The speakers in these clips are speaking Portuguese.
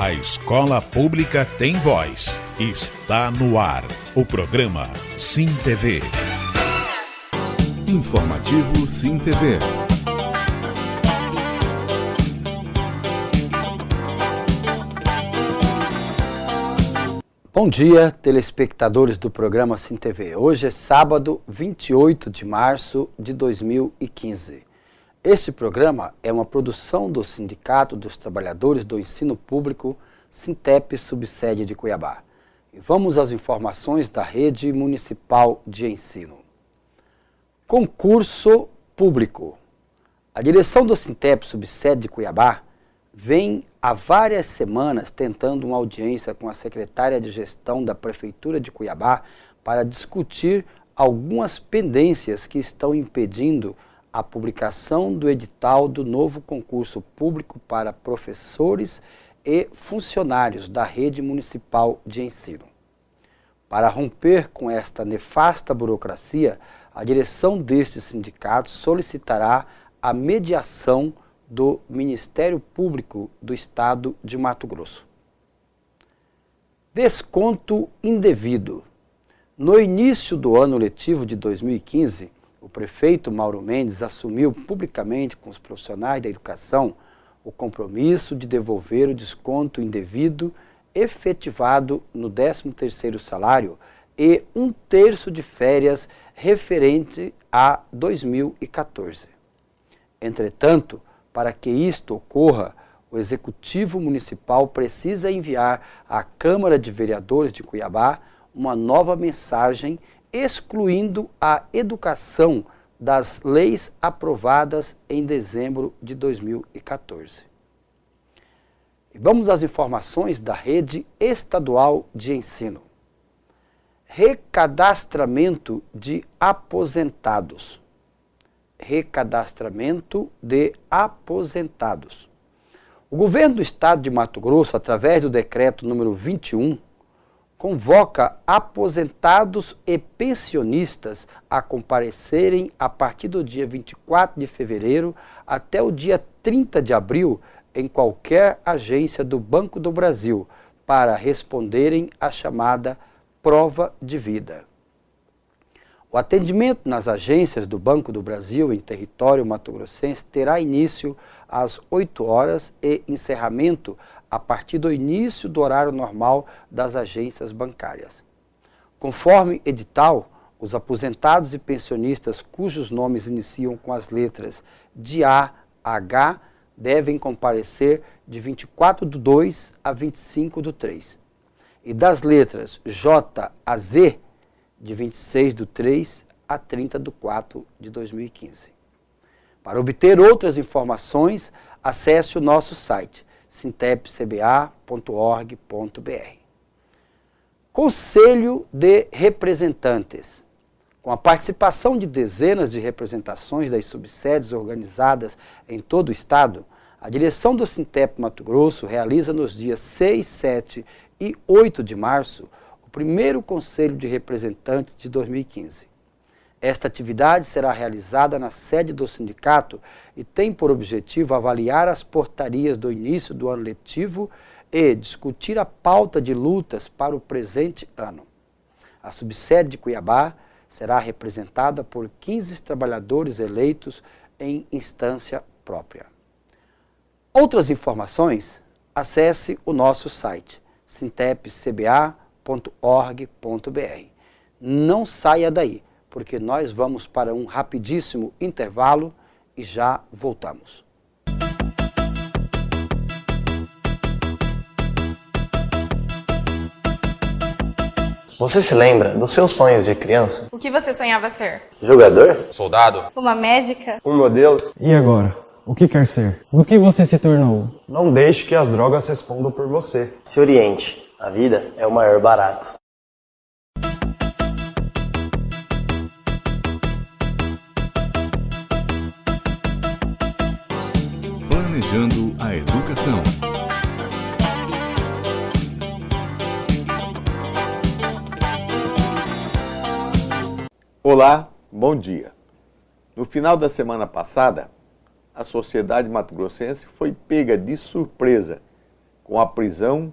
A escola pública tem voz. Está no ar o programa Sim TV. Informativo Sim TV. Bom dia, telespectadores do programa Sim TV. Hoje é sábado, 28 de março de 2015. Este programa é uma produção do Sindicato dos Trabalhadores do Ensino Público, Sintep, subsede de Cuiabá. E vamos às informações da Rede Municipal de Ensino. Concurso público. A direção do Sintep, subsede de Cuiabá, vem há várias semanas tentando uma audiência com a secretária de gestão da Prefeitura de Cuiabá para discutir algumas pendências que estão impedindo a publicação do edital do novo concurso público para professores e funcionários da Rede Municipal de Ensino. Para romper com esta nefasta burocracia, a direção deste sindicato solicitará a mediação do Ministério Público do Estado de Mato Grosso. Desconto indevido. No início do ano letivo de 2015, o prefeito Mauro Mendes assumiu publicamente com os profissionais da educação o compromisso de devolver o desconto indevido efetivado no 13º salário e 1/3 de férias referente a 2014. Entretanto, para que isto ocorra, o Executivo Municipal precisa enviar à Câmara de Vereadores de Cuiabá uma nova mensagem excluindo a educação das leis aprovadas em dezembro de 2014. E vamos às informações da Rede Estadual de Ensino. Recadastramento de aposentados. Recadastramento de aposentados. O governo do estado de Mato Grosso, através do decreto número 21, convoca aposentados e pensionistas a comparecerem a partir do dia 24 de fevereiro até o dia 30 de abril em qualquer agência do Banco do Brasil para responderem à chamada prova de vida. O atendimento nas agências do Banco do Brasil em território mato-grossense terá início às 8 horas e encerramento a partir do início do horário normal das agências bancárias. Conforme edital, os aposentados e pensionistas cujos nomes iniciam com as letras de A a H devem comparecer de 24/2 a 25/3 e das letras J a Z de 26/3 a 30/4 de 2015. Para obter outras informações, acesse o nosso site sintepcba.org.br. Conselho de Representantes. Com a participação de dezenas de representações das subsedes organizadas em todo o estado, a direção do Sintep Mato Grosso realiza nos dias 6, 7 e 8 de março o primeiro Conselho de Representantes de 2015. Esta atividade será realizada na sede do sindicato e tem por objetivo avaliar as portarias do início do ano letivo e discutir a pauta de lutas para o presente ano. A subsede de Cuiabá será representada por 15 trabalhadores eleitos em instância própria. Outras informações, acesse o nosso site sintepcba.org.br. Não saia daí, porque nós vamos para um rapidíssimo intervalo e já voltamos. Você se lembra dos seus sonhos de criança? O que você sonhava ser? Jogador? Soldado? Uma médica? Um modelo? E agora? O que quer ser? Do que você se tornou? Não deixe que as drogas respondam por você. Se oriente. A vida é o maior barato. Planejando a educação. Olá, bom dia. No final da semana passada, a sociedade mato-grossense foi pega de surpresa com a prisão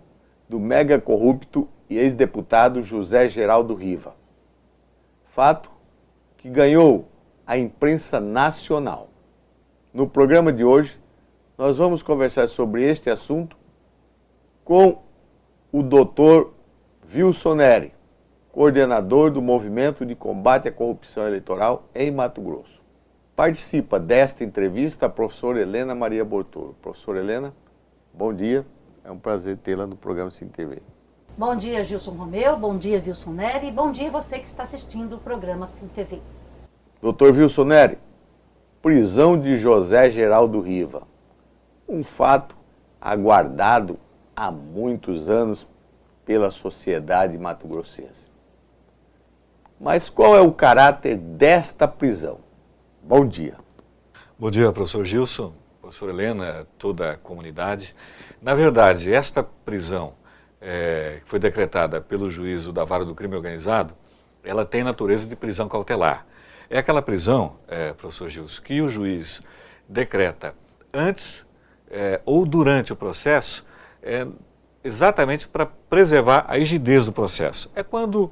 do mega corrupto e ex-deputado José Geraldo Riva. Fato que ganhou a imprensa nacional. No programa de hoje, nós vamos conversar sobre este assunto com o Dr. Wilson Neri, coordenador do Movimento de Combate à Corrupção Eleitoral em Mato Grosso. Participa desta entrevista a professora Helena Maria Bortolo. Professora Helena, bom dia. É um prazer tê-la no programa Sim TV. Bom dia, Gilson Romeu. Bom dia, Wilson Neri. Bom dia você que está assistindo o programa Sim TV. Dr. Wilson Neri, prisão de José Geraldo Riva. Um fato aguardado há muitos anos pela sociedade mato-grossense. Mas qual é o caráter desta prisão? Bom dia. Bom dia, professor Gilson, professora Helena, toda a comunidade. Na verdade, esta prisão que foi decretada pelo juízo da Vara do Crime Organizado, ela tem natureza de prisão cautelar. É aquela prisão, professor Gilson, que o juiz decreta antes ou durante o processo, exatamente para preservar a rigidez do processo. É quando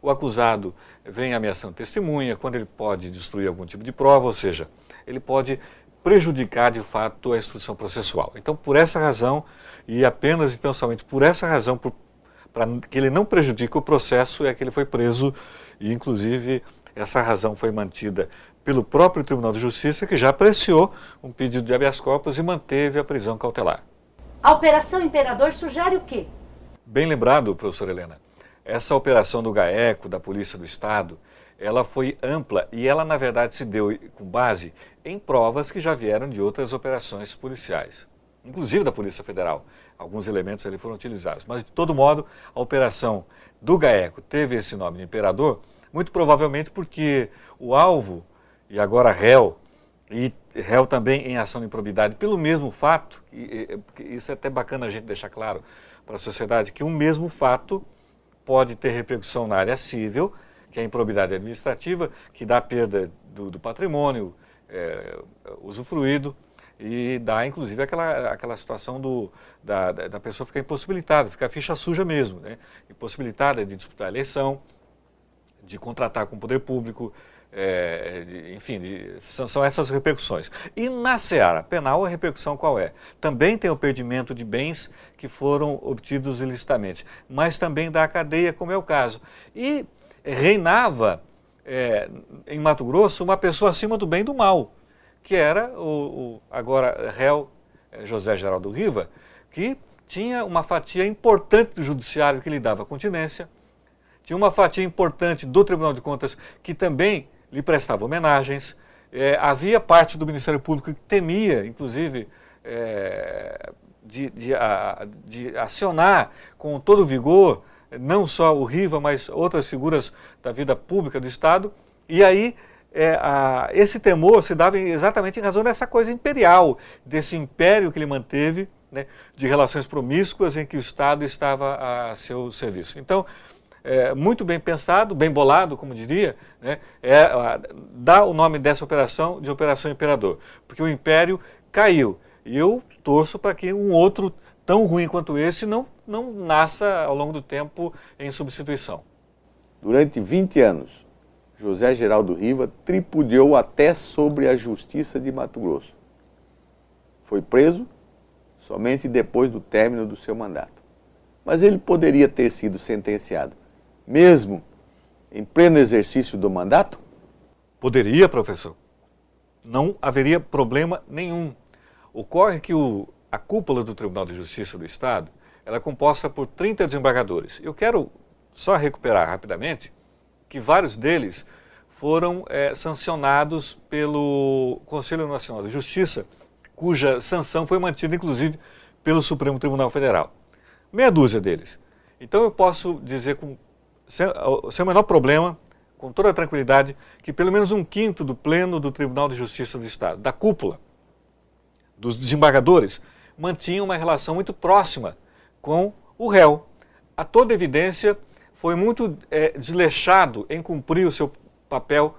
o acusado vem ameaçando testemunha, quando ele pode destruir algum tipo de prova, ou seja, ele pode prejudicar de fato a instrução processual. Então, por essa razão, e apenas então somente por essa razão, para que ele não prejudique o processo, é que ele foi preso e, inclusive, essa razão foi mantida pelo próprio Tribunal de Justiça, que já apreciou um pedido de habeas corpus e manteve a prisão cautelar. A Operação Imperador sugere o quê? Bem lembrado, professora Helena. Essa operação do GAECO, da Polícia do Estado, ela foi ampla e ela, na verdade, se deu com base em provas que já vieram de outras operações policiais, inclusive da Polícia Federal. Alguns elementos ali foram utilizados. Mas, de todo modo, a operação do GAECO teve esse nome de Imperador, muito provavelmente porque o alvo, e agora réu, e réu também em ação de improbidade, pelo mesmo fato, e isso é até bacana a gente deixar claro para a sociedade, que um mesmo fato pode ter repercussão na área civil, que é a improbidade administrativa, que dá perda do patrimônio usufruído e dá, inclusive, aquela situação da pessoa ficar impossibilitada, ficar ficha suja mesmo, né? Impossibilitada de disputar a eleição, de contratar com o poder público, enfim, são essas repercussões. E na seara penal, a repercussão qual é? Também tem o perdimento de bens que foram obtidos ilicitamente, mas também da cadeia, como é o caso. E reinava em Mato Grosso uma pessoa acima do bem e do mal, que era o agora réu José Geraldo Riva, que tinha uma fatia importante do judiciário que lhe dava continência, tinha uma fatia importante do Tribunal de Contas que também lhe prestava homenagens, havia parte do Ministério Público que temia, inclusive, de acionar com todo vigor, não só o Riva, mas outras figuras da vida pública do Estado, e aí esse temor se dava exatamente em razão dessa coisa imperial, desse império que ele manteve, né, de relações promíscuas em que o Estado estava a seu serviço. Então, muito bem pensado, bem bolado, como diria, né, dá o nome dessa operação de Operação Imperador, porque o Império caiu. E eu torço para que um outro tão ruim quanto esse não nasça ao longo do tempo em substituição. Durante 20 anos, José Geraldo Riva tripudiou até sobre a Justiça de Mato Grosso. Foi preso somente depois do término do seu mandato. Mas ele poderia ter sido sentenciado mesmo em pleno exercício do mandato? Poderia, professor. Não haveria problema nenhum. Ocorre que a cúpula do Tribunal de Justiça do Estado, ela é composta por 30 desembargadores. Eu quero só recuperar rapidamente que vários deles foram sancionados pelo Conselho Nacional de Justiça, cuja sanção foi mantida, inclusive, pelo Supremo Tribunal Federal. Meia dúzia deles. Então eu posso dizer sem o menor problema, com toda a tranquilidade, que pelo menos 1/5 do pleno do Tribunal de Justiça do Estado, da cúpula, dos desembargadores, mantinham uma relação muito próxima com o réu. A toda evidência, foi muito desleixado em cumprir o seu papel,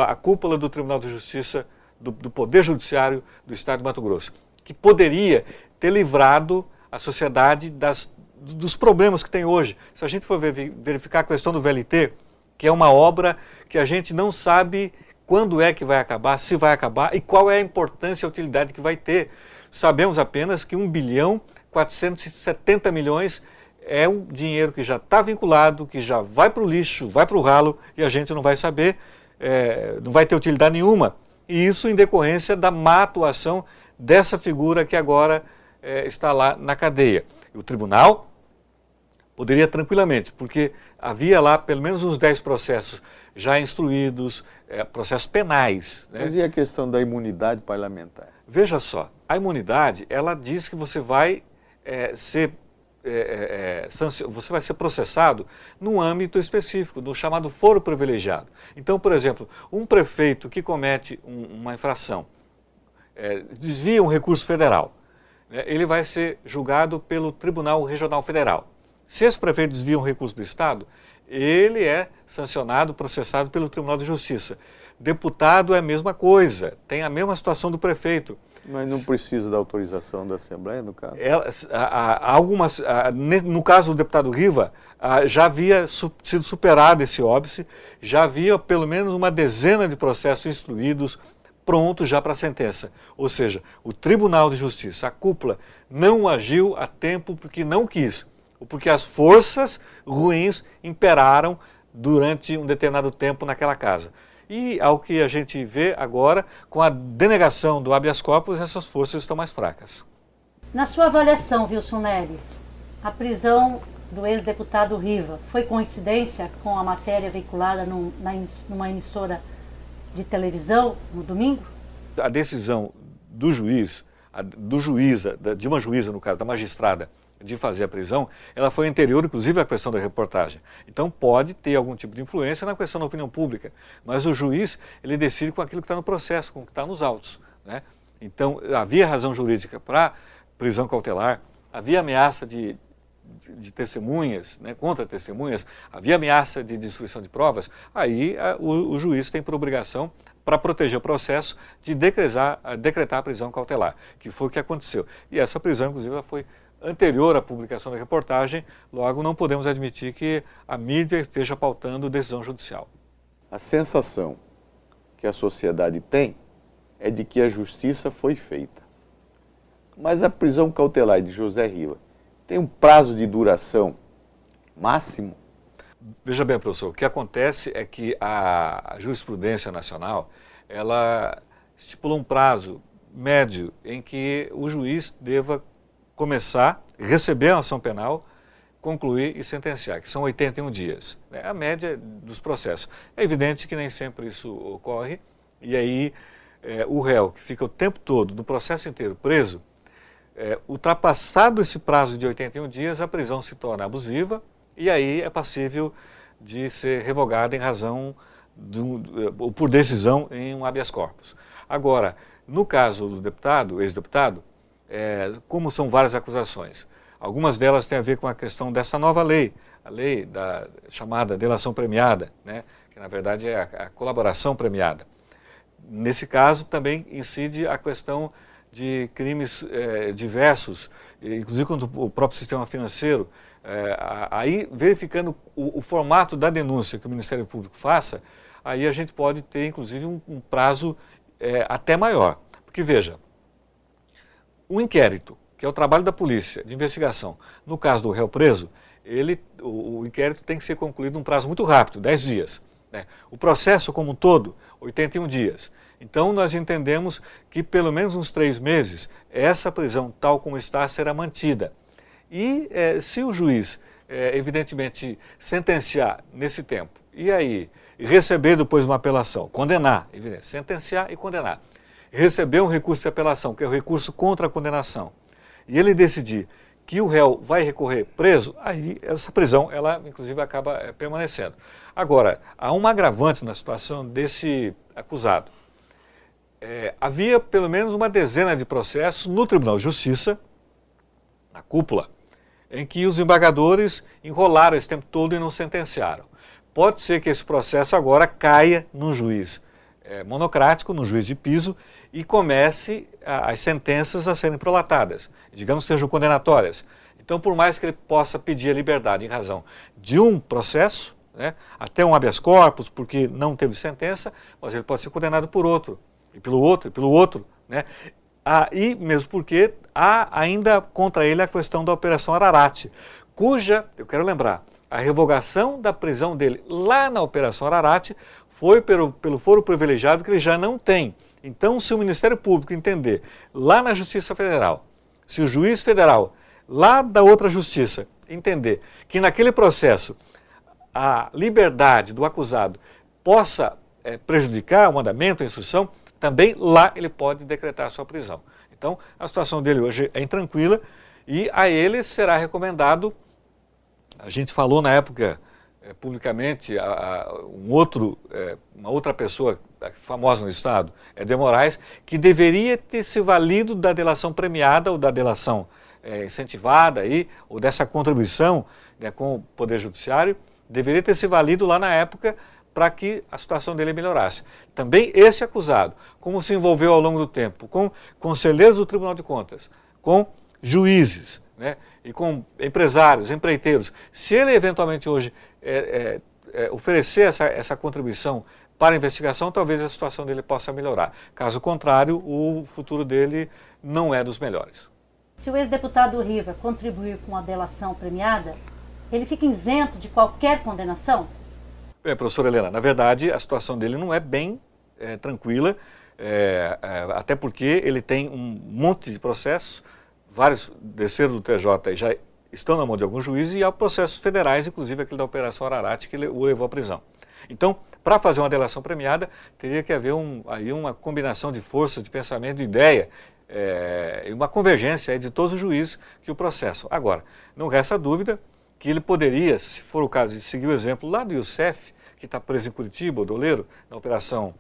a cúpula do Tribunal de Justiça, do Poder Judiciário do Estado de Mato Grosso, que poderia ter livrado a sociedade dos problemas que tem hoje. Se a gente for verificar a questão do VLT, que é uma obra que a gente não sabe quando é que vai acabar, se vai acabar e qual é a importância e a utilidade que vai ter. Sabemos apenas que 1.470 bilhões é um dinheiro que já está vinculado, que já vai para o lixo, vai para o ralo e a gente não vai saber, não vai ter utilidade nenhuma. E isso em decorrência da má atuação dessa figura que agora está lá na cadeia. E o tribunal poderia tranquilamente, porque havia lá pelo menos uns 10 processos já instruídos, processos penais. Né? Mas e a questão da imunidade parlamentar? Veja só, a imunidade, ela diz que você vai você vai ser processado num âmbito específico, no chamado foro privilegiado. Então, por exemplo, um prefeito que comete uma infração, desvia um recurso federal, ele vai ser julgado pelo Tribunal Regional Federal. Se esse prefeito desvia um recurso do Estado, ele é sancionado, processado pelo Tribunal de Justiça. Deputado é a mesma coisa, tem a mesma situação do prefeito. Mas não precisa da autorização da Assembleia, no caso? No caso do deputado Riva, já havia sido superado esse óbice, já havia pelo menos uma dezena de processos instruídos, prontos já para a sentença. Ou seja, o Tribunal de Justiça, a cúpula, não agiu a tempo porque não quis, ou porque as forças ruins imperaram durante um determinado tempo naquela casa. E ao que a gente vê agora, com a denegação do habeas corpus, essas forças estão mais fracas. Na sua avaliação, Wilson Neri, a prisão do ex-deputado Riva foi coincidência com a matéria veiculada numa emissora de televisão no domingo? A decisão do juiz, de uma juíza, no caso, da magistrada, de fazer a prisão, ela foi anterior, inclusive, à questão da reportagem. Então, pode ter algum tipo de influência na questão da opinião pública, mas o juiz, ele decide com aquilo que está no processo, com o que está nos autos, né? Então, havia razão jurídica para prisão cautelar, havia ameaça de testemunhas, né, contra testemunhas, havia ameaça de destruição de provas, aí o juiz tem por obrigação, para proteger o processo, de decretar a prisão cautelar, que foi o que aconteceu. E essa prisão, inclusive, ela foi anterior à publicação da reportagem, logo não podemos admitir que a mídia esteja pautando decisão judicial. A sensação que a sociedade tem é de que a justiça foi feita. Mas a prisão cautelar de José Riva tem um prazo de duração máximo? Veja bem, professor, o que acontece é que a jurisprudência nacional, ela estipula um prazo médio em que o juiz deva começar, receber a ação penal, concluir e sentenciar, que são 81 dias. É a média dos processos. É evidente que nem sempre isso ocorre, e aí o réu, que fica o tempo todo, no processo inteiro, preso, ultrapassado esse prazo de 81 dias, a prisão se torna abusiva, e aí é passível de ser revogada em razão, por decisão em um habeas corpus. Agora, no caso do deputado, ex-deputado, como são várias acusações, algumas delas têm a ver com a questão dessa nova lei, a lei da chamada delação premiada, né, que na verdade é a colaboração premiada. Nesse caso também incide a questão de crimes diversos, inclusive contra o próprio sistema financeiro, aí verificando o formato da denúncia que o Ministério Público faça, aí a gente pode ter inclusive um prazo até maior, porque veja, um inquérito, que é o trabalho da polícia de investigação, no caso do réu preso, o inquérito tem que ser concluído num prazo muito rápido, 10 dias. Né? O processo como um todo, 81 dias. Então nós entendemos que pelo menos uns 3 meses, essa prisão tal como está será mantida. E se o juiz, evidentemente, sentenciar nesse tempo, e aí receber depois uma apelação, condenar, evidente, sentenciar e condenar, receber um recurso de apelação, que é o recurso contra a condenação, e ele decidir que o réu vai recorrer preso, aí essa prisão, ela inclusive acaba permanecendo. Agora, há um agravante na situação desse acusado. Havia pelo menos uma dezena de processos no Tribunal de Justiça, na cúpula, em que os embargadores enrolaram esse tempo todo e não sentenciaram. Pode ser que esse processo agora caia no juiz monocrático no juiz de piso e comece as sentenças a serem prolatadas, digamos que sejam condenatórias. Então, por mais que ele possa pedir a liberdade em razão de um processo, né, até um habeas corpus, porque não teve sentença, mas ele pode ser condenado por outro, e pelo outro, e pelo outro, né? E mesmo porque há ainda contra ele a questão da Operação Ararate, cuja, eu quero lembrar, a revogação da prisão dele lá na Operação Ararate foi pelo foro privilegiado que ele já não tem. Então, se o Ministério Público entender lá na Justiça Federal, se o juiz federal lá da outra justiça entender que naquele processo a liberdade do acusado possa prejudicar o andamento, a instrução, também lá ele pode decretar a sua prisão. Então, a situação dele hoje é intranquila e a ele será recomendado, a gente falou na época publicamente, uma outra pessoa famosa no Estado, de Moraes, que deveria ter se valido da delação premiada ou da delação incentivada, ou dessa contribuição, né, com o Poder Judiciário, deveria ter se valido lá na época para que a situação dele melhorasse. Também este acusado, como se envolveu ao longo do tempo com conselheiros do Tribunal de Contas, com juízes, né, e com empresários, empreiteiros, se ele eventualmente hoje oferecer essa contribuição para a investigação, talvez a situação dele possa melhorar. Caso contrário, o futuro dele não é dos melhores. Se o ex-deputado Riva contribuir com a delação premiada, ele fica isento de qualquer condenação? Bem, professora Helena, na verdade a situação dele não é bem tranquila, até porque ele tem um monte de processos, vários desceram do TJ e já estão na mão de alguns juízes, e há processos federais, inclusive aquele da Operação Ararate, que o levou à prisão. Então, para fazer uma delação premiada, teria que haver aí uma combinação de forças, de pensamento, de ideia, e uma convergência de todos os juízes que o processam. Agora, não resta dúvida que ele poderia, se for o caso de seguir o exemplo lá do Youssef, que está preso em Curitiba, o doleiro, na Operação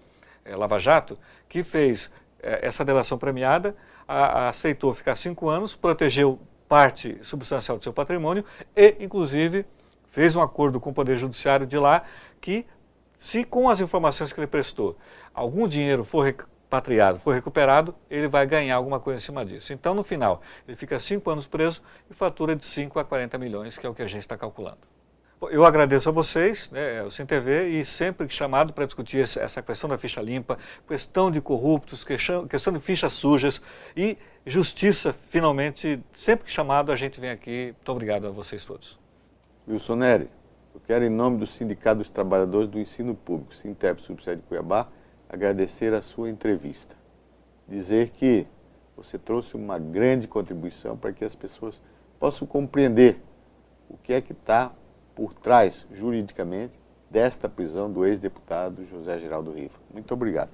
Lava Jato, que fez essa delação premiada, aceitou ficar 5 anos, protegeu parte substancial do seu patrimônio e, inclusive, fez um acordo com o Poder Judiciário de lá que, se com as informações que ele prestou, algum dinheiro for repatriado, for recuperado, ele vai ganhar alguma coisa em cima disso. Então, no final, ele fica 5 anos preso e fatura de 5 a 40 milhões, que é o que a gente está calculando. Eu agradeço a vocês, né, o SimTV, e sempre chamado para discutir essa questão da ficha limpa, questão de corruptos, questão de fichas sujas e justiça, finalmente, sempre que chamado a gente vem aqui. Muito obrigado a vocês todos. Wilson Neri, eu quero, em nome do Sindicato dos Trabalhadores do Ensino Público, Sintep, subsede Cuiabá, agradecer a sua entrevista. Dizer que você trouxe uma grande contribuição para que as pessoas possam compreender o que é que está por trás, juridicamente, desta prisão do ex-deputado José Geraldo Riva. Muito obrigado.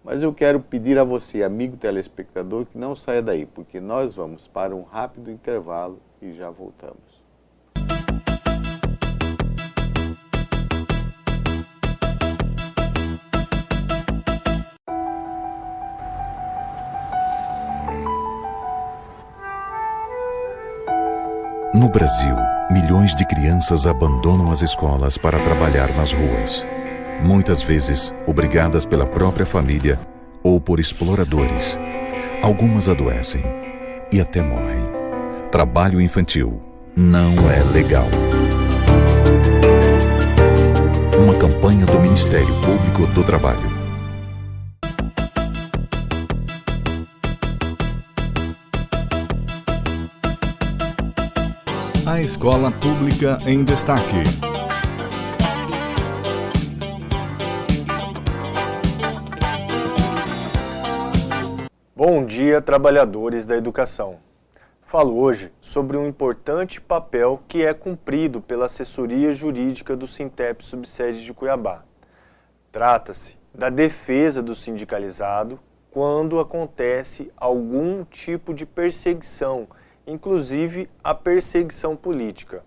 Mas eu quero pedir a você, amigo telespectador, que não saia daí, porque nós vamos para um rápido intervalo e já voltamos. No Brasil, milhões de crianças abandonam as escolas para trabalhar nas ruas. Muitas vezes, obrigadas pela própria família ou por exploradores. Algumas adoecem e até morrem. Trabalho infantil não é legal. Uma campanha do Ministério Público do Trabalho. A Escola Pública em Destaque. Bom dia, trabalhadores da educação. Falo hoje sobre um importante papel que é cumprido pela assessoria jurídica do Sintep subsede de Cuiabá. Trata-se da defesa do sindicalizado quando acontece algum tipo de perseguição, inclusive a perseguição política.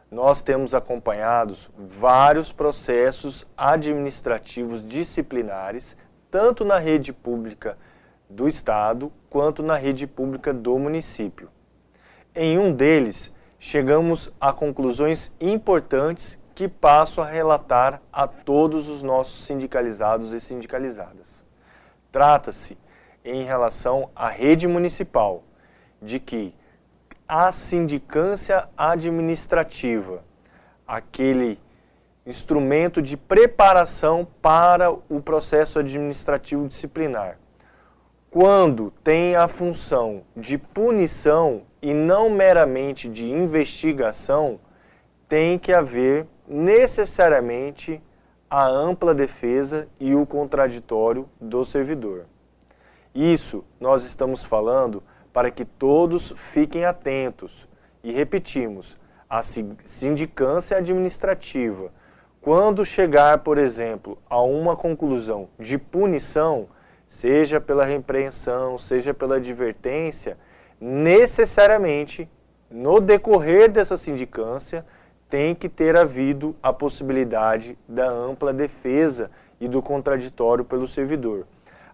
Nós temos acompanhados vários processos administrativos disciplinares, tanto na rede pública do Estado, quanto na rede pública do município. Em um deles, chegamos a conclusões importantes que passo a relatar a todos os nossos sindicalizados e sindicalizadas. Trata-se, em relação à rede municipal, de que a sindicância administrativa, aquele instrumento de preparação para o processo administrativo disciplinar, quando tem a função de punição e não meramente de investigação, tem que haver necessariamente a ampla defesa e o contraditório do servidor. Isso nós estamos falando para que todos fiquem atentos e repetimos, a sindicância administrativa, quando chegar, por exemplo, a uma conclusão de punição, seja pela repreensão, seja pela advertência, necessariamente, no decorrer dessa sindicância, tem que ter havido a possibilidade da ampla defesa e do contraditório pelo servidor,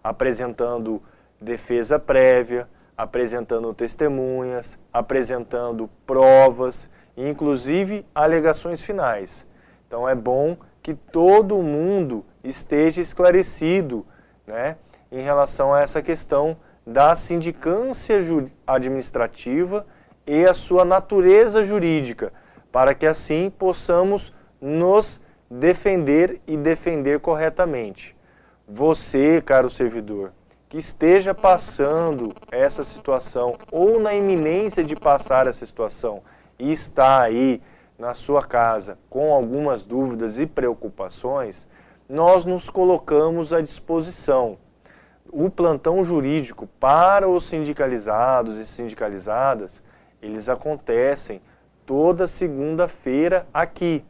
apresentando defesa prévia, apresentando testemunhas, apresentando provas, inclusive alegações finais. Então é bom que todo mundo esteja esclarecido, né, em relação a essa questão da sindicância administrativa e a sua natureza jurídica, para que assim possamos nos defender e defender corretamente. Você, caro servidor, que esteja passando essa situação ou na iminência de passar essa situação e está aí na sua casa com algumas dúvidas e preocupações, nós nos colocamos à disposição. O plantão jurídico para os sindicalizados e sindicalizadas, eles acontecem toda segunda-feira aqui,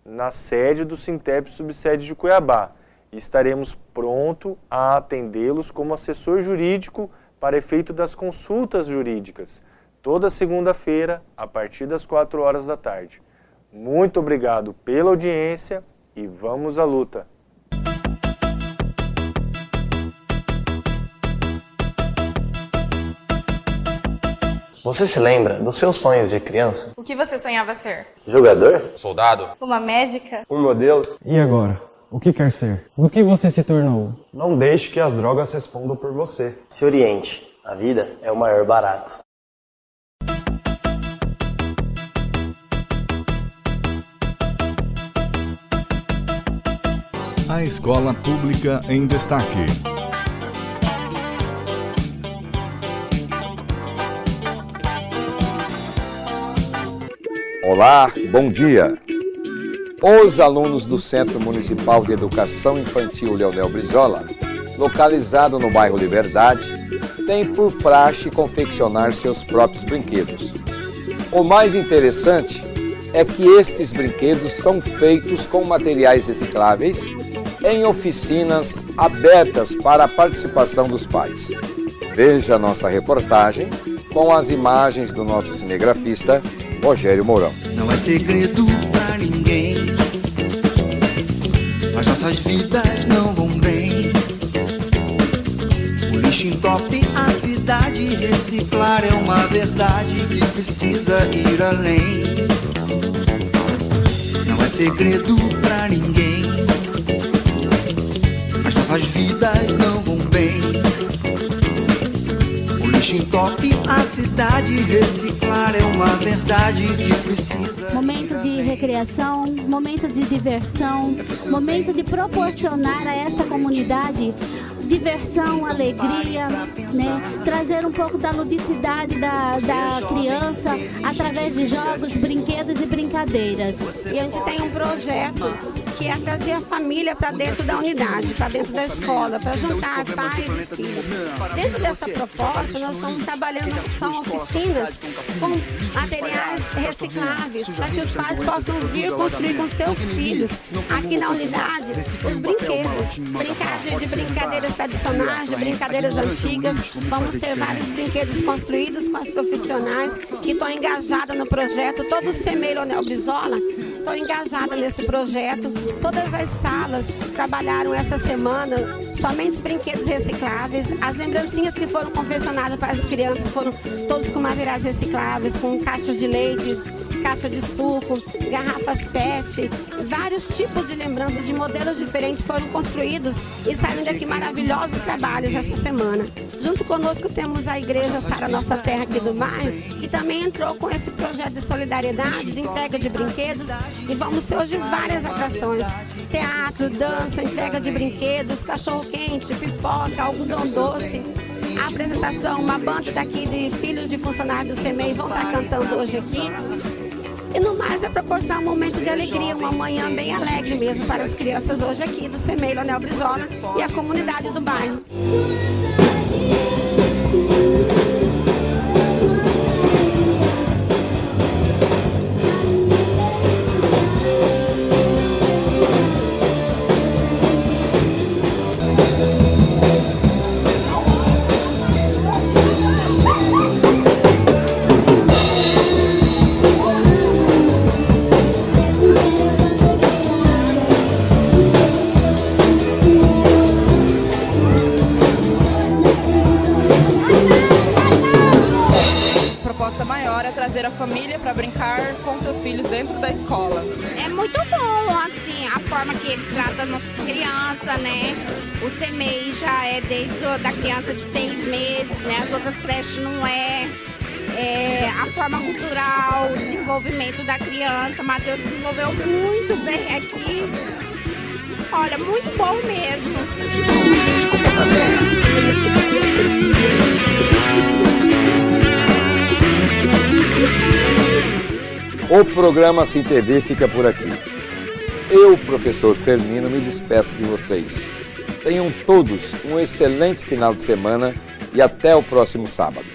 na sede do Sintep Subsede de Cuiabá. Estaremos prontos a atendê-los como assessor jurídico para efeito das consultas jurídicas, toda segunda-feira, a partir das 4 horas da tarde. Muito obrigado pela audiência e vamos à luta! Você se lembra dos seus sonhos de criança? O que você sonhava ser? Jogador? Soldado? Uma médica? Um modelo? E agora? O que quer ser? No que você se tornou? Não deixe que as drogas respondam por você. Se oriente. A vida é o maior barato. A Escola Pública em Destaque. Olá, bom dia. Os alunos do Centro Municipal de Educação Infantil Leonel Brizola, localizado no bairro Liberdade, têm por praxe confeccionar seus próprios brinquedos. O mais interessante é que estes brinquedos são feitos com materiais recicláveis em oficinas abertas para a participação dos pais. Veja a nossa reportagem com as imagens do nosso cinegrafista Rogério Mourão. Não é segredo pra ninguém, mas nossas vidas não vão bem. O lixo entope a cidade, reciclar é uma verdade que precisa ir além. Não é segredo pra ninguém, mas nossas vidas não vão bem. Entope a cidade, reciclar é uma verdade que precisa. Momento de recreação, momento de diversão, momento de proporcionar a esta comunidade diversão, alegria, né? Trazer um pouco da ludicidade da criança através de jogos, brinquedos e brincadeiras. E a gente tem um projeto que é trazer a família para dentro da unidade, para dentro da escola, para juntar pais e filhos. Dentro dessa proposta, nós estamos trabalhando, são oficinas com materiais recicláveis, para que os pais possam vir construir com seus filhos, aqui na unidade, os brinquedos. Brincar de brincadeiras tradicionais, de brincadeiras antigas. Vamos ter vários brinquedos construídos com as profissionais que estão engajadas no projeto. Todo o CMEI Leonel Brizola estão engajadas nesse projeto. Todas as salas trabalharam essa semana somente os brinquedos recicláveis. As lembrancinhas que foram confeccionadas para as crianças foram todos com materiais recicláveis, com caixas de leite, caixa de suco, garrafas PET, vários tipos de lembranças de modelos diferentes foram construídos e saíram daqui maravilhosos trabalhos essa semana. Junto conosco temos a Igreja Sara Nossa Terra aqui do bairro, que também entrou com esse projeto de solidariedade, de entrega de brinquedos, e vamos ter hoje várias atrações. Teatro, dança, entrega de brinquedos, cachorro-quente, pipoca, algodão doce. A apresentação, uma banda daqui de filhos de funcionários do CEMEI vão estar cantando hoje aqui. E no mais é proporcionar um momento de alegria, uma manhã bem alegre mesmo para as crianças hoje aqui do CEMEI Leonel Brizola e a comunidade do bairro. Trazer a família para brincar com seus filhos dentro da escola. É muito bom, assim, a forma que eles tratam nossas crianças, né? O CEMEI já é desde da criança de 6 meses, né? As outras creches não é. A forma cultural, o desenvolvimento da criança, Matheus desenvolveu muito bem aqui. Olha, muito bom mesmo. O programa Sim TV fica por aqui. Eu, professor Firmino, me despeço de vocês. Tenham todos um excelente final de semana e até o próximo sábado.